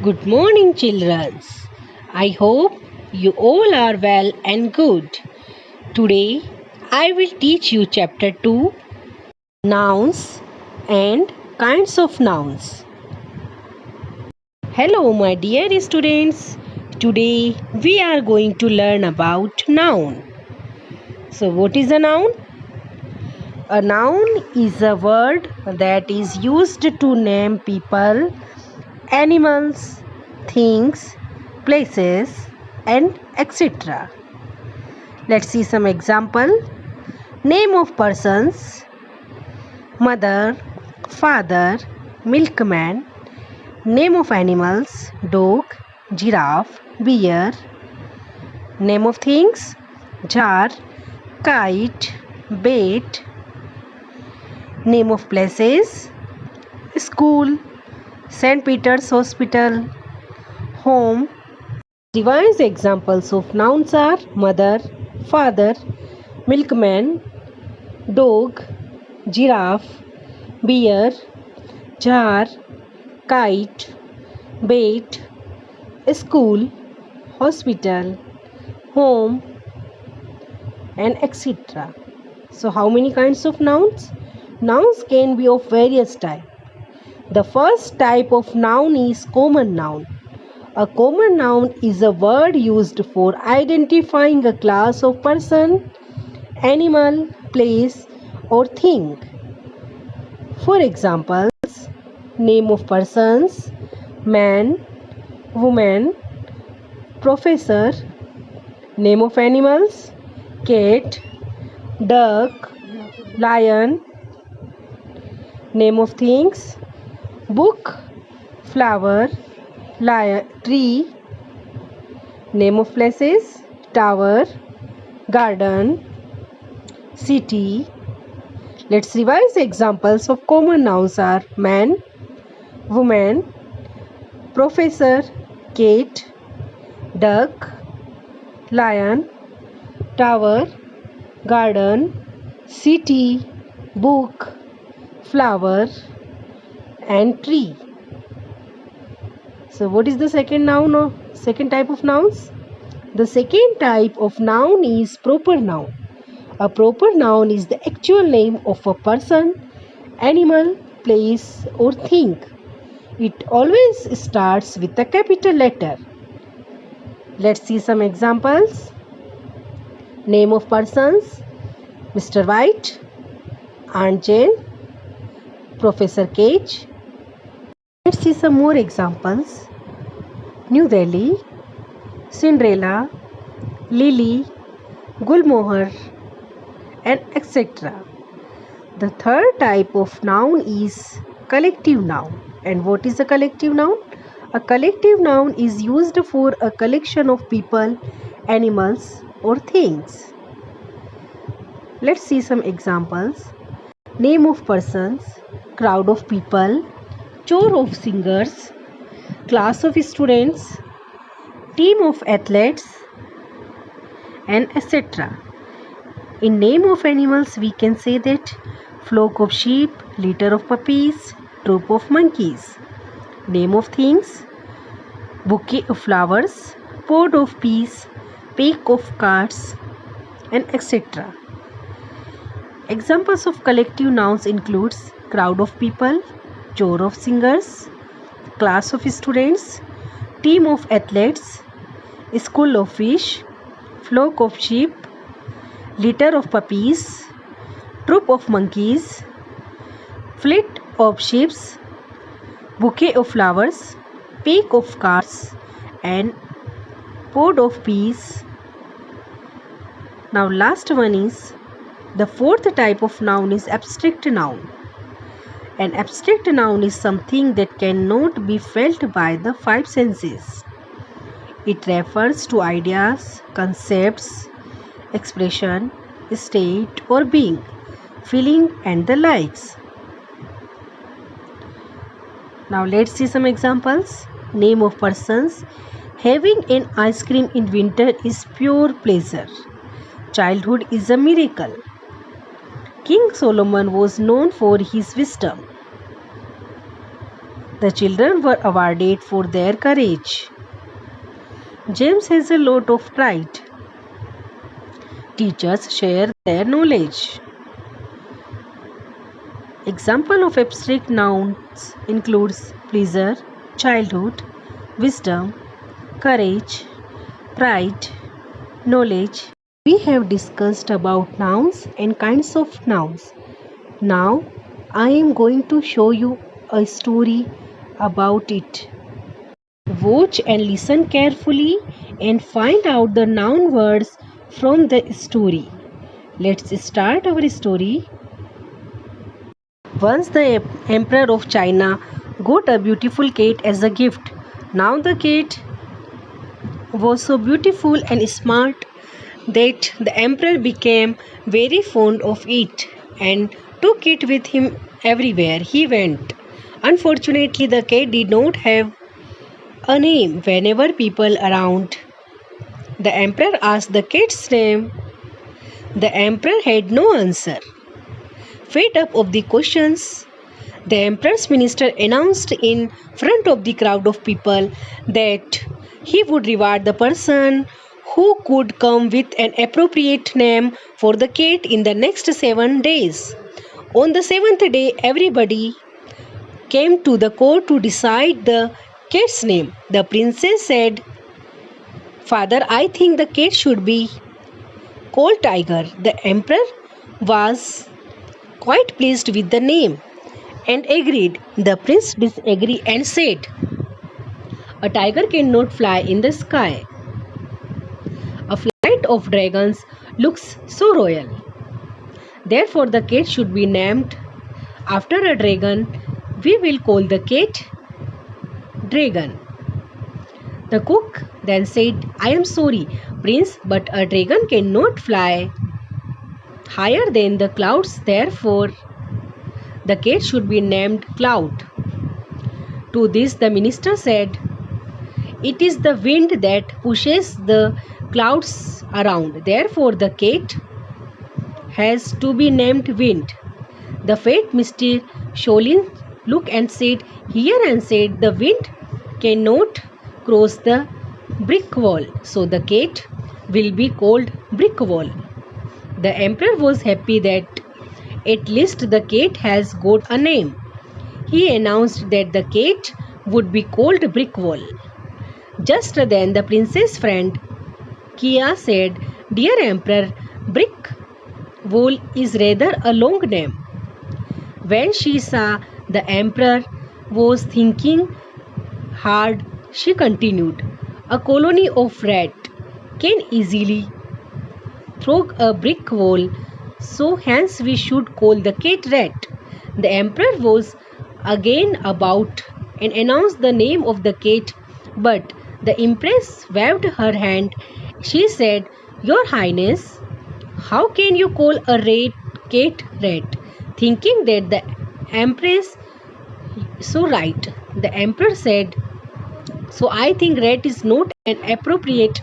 Good morning, children. I hope you all are well and good. Today, I will teach you chapter 2 Nouns and Kinds of Nouns. Hello, my dear students. Today, we are going to learn about noun. So, what is a noun? A noun is a word that is used to name people, animals, things, places, and etc. Let's see some example. Name of persons: mother, father, milkman. Name of animals: dog, giraffe, bear. Name of things: jar, kite, bat. Name of places: school, St. Peter's Hospital, home. Revised examples of nouns are mother, father, milkman, dog, giraffe, bear, jar, kite, bat, school, hospital, home, and etc. So, how many kinds of nouns? Nouns can be of various types. The first type of noun is common noun. A common noun is a word used for identifying a class of person, animal, place, or thing. For examples, name of persons: man, woman, professor. Name of animals: cat, duck, lion. Name of things: book, flower, tree. Name of places: tower, garden, city. Let's revise examples of common nouns are man, woman, professor, cat, duck, lion, tower, garden, city, book, flower, and tree. So what is the second noun or second type of nouns? The second type of noun is proper noun. A proper noun is the actual name of a person, animal, place, or thing. It always starts with a capital letter. Let's see some examples. Name of persons: Mr. White, Aunt Jane, Professor Cage. Let's see some more examples. New Delhi, Cinderella, Lily, Gulmohar, and etc. The third type of noun is collective noun. And what is a collective noun? A collective noun is used for a collection of people, animals, or things. Let's see some examples. Name of persons: crowd of people, choir of singers, class of students, team of athletes, and etc. In name of animals, we can say that flock of sheep, litter of puppies, troop of monkeys. Name of things: bouquet of flowers, pod of peas, pack of cards, and etc. Examples of collective nouns includes crowd of people, choir of singers, class of students, team of athletes, school of fish, flock of sheep, litter of puppies, troop of monkeys, fleet of ships, bouquet of flowers, pack of cards, and pod of peas. Now last one is the fourth type of noun is abstract noun. An abstract noun is something that cannot be felt by the five senses. It refers to ideas, concepts, expression, state or being, feeling and the likes. Now let's see some examples. Name of persons: having an ice cream in winter is pure pleasure. Childhood is a miracle. King Solomon was known for his wisdom. The children were awarded for their courage. James has a lot of pride. Teachers share their knowledge. Example of abstract nouns includes pleasure, childhood, wisdom, courage, pride, knowledge. We have discussed about nouns and kinds of nouns. Now I am going to show you a story about it. Watch and listen carefully and find out the noun words from the story. Let's start our story. Once the Emperor of China got a beautiful cat as a gift. Now the cat was so beautiful and smart that the Emperor became very fond of it and took it with him everywhere he went. Unfortunately, the cat did not have a name. Whenever people around the Emperor asked the cat's name, the Emperor had no answer. Fed up of the questions, the Emperor's minister announced in front of the crowd of people that he would reward the person who could come with an appropriate name for the cat in the next 7 days. On the 7th day, everybody came to the court to decide the cat's name. The princess said, "Father, I think the cat should be called Tiger." The Emperor was quite pleased with the name and agreed. The prince disagreed and said, "A tiger cannot fly in the sky. A flight of dragons looks so royal. Therefore, the cat should be named after a dragon. We will call the cat Dragon." The cook then said, "I am sorry, Prince, but a dragon cannot fly higher than the clouds. Therefore, the cat should be named Cloud." To this, the minister said, "It is the wind that pushes the clouds around. Therefore, the cat has to be named Wind." The fat Mr. Sholin looked and said, "Here," and said, "The wind cannot cross the brick wall, so the cat will be called Brick Wall." The Emperor was happy that at least the cat has got a name. He announced that the cat would be called Brick Wall. Just then the princess' friend Kia said, "Dear Emperor, Brick Wall is rather a long name." When she saw the Emperor was thinking hard, she continued, "A colony of rats can easily throw a brick wall, so hence we should call the cat Rat." The Emperor was again about and announced the name of the cat, but the Empress waved her hand. She said, "Your Highness, how can you call a cat Rat?" Thinking that the Empress so right, the Emperor said, "So I think rat is not an appropriate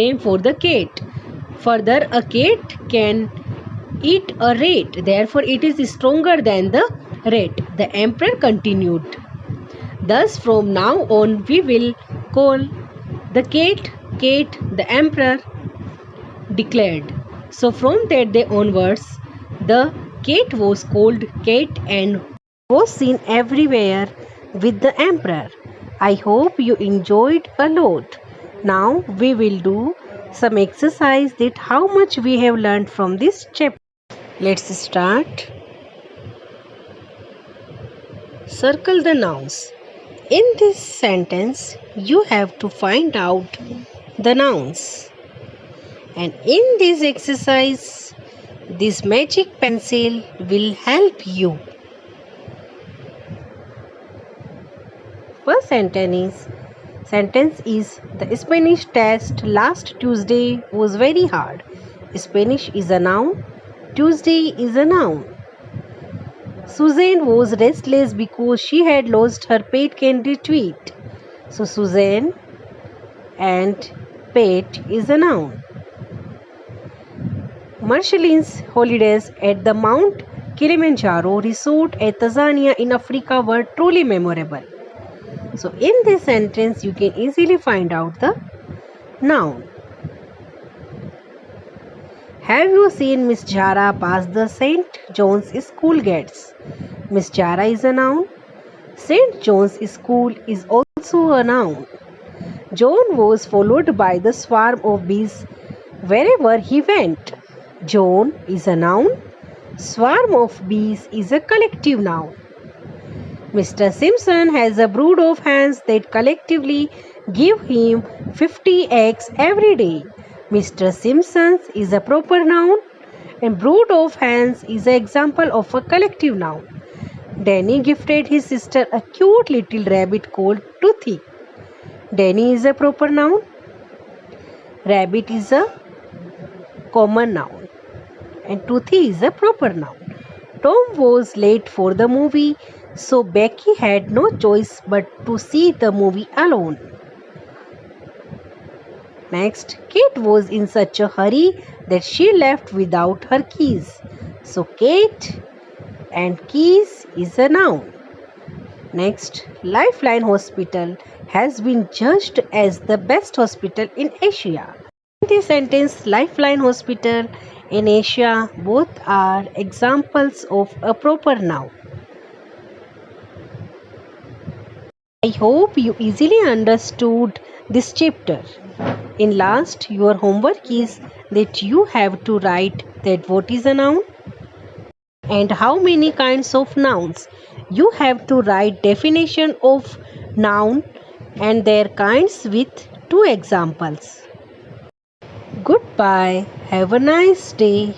name for the cat. Further, a cat can eat a rat, therefore it is stronger than the rat." The Emperor continued, "Thus from now on we will call the cat Cat," the Emperor declared. So from that day onwards, the cat was called Cat and was seen everywhere with the Emperor. I hope you enjoyed a lot. Now we will do some exercise that how much we have learned from this chapter. Let's start. Circle the nouns. In this sentence, you have to find out the nouns. And in this exercise, this magic pencil will help you. First sentence is the Spanish test last Tuesday was very hard. Spanish is a noun. Tuesday is a noun. Suzanne was restless because she had lost her pet candy treat. So Suzanne and pet is a noun. Marceline's holidays at the Mount Kilimanjaro resort at Tanzania in Africa were truly memorable. So in this sentence you can easily find out the noun. Have you seen Miss Jara pass the St. John's School gates? Miss Jara is a noun. St. John's School is also a noun. John was followed by the swarm of bees wherever he went. John is a noun. Swarm of bees is a collective noun. Mr. Simpson has a brood of hens that collectively give him 50 eggs every day. Mr. Simpson is a proper noun and brood of hens is an example of a collective noun. Danny gifted his sister a cute little rabbit called Toothy. Danny is a proper noun. Rabbit is a common noun and Toothy is a proper noun. Tom was late for the movie, so Becky had no choice but to see the movie alone. Next, Kate was in such a hurry that she left without her keys. So Kate and keys is a noun. Next, Lifeline Hospital has been judged as the best hospital in Asia. In this sentence, Lifeline Hospital in Asia both are examples of a proper noun. I hope you easily understood this chapter. In last, your homework is that you have to write that what is a noun and how many kinds of nouns. You have to write definition of noun and their kinds with 2 examples. Goodbye. Have a nice day.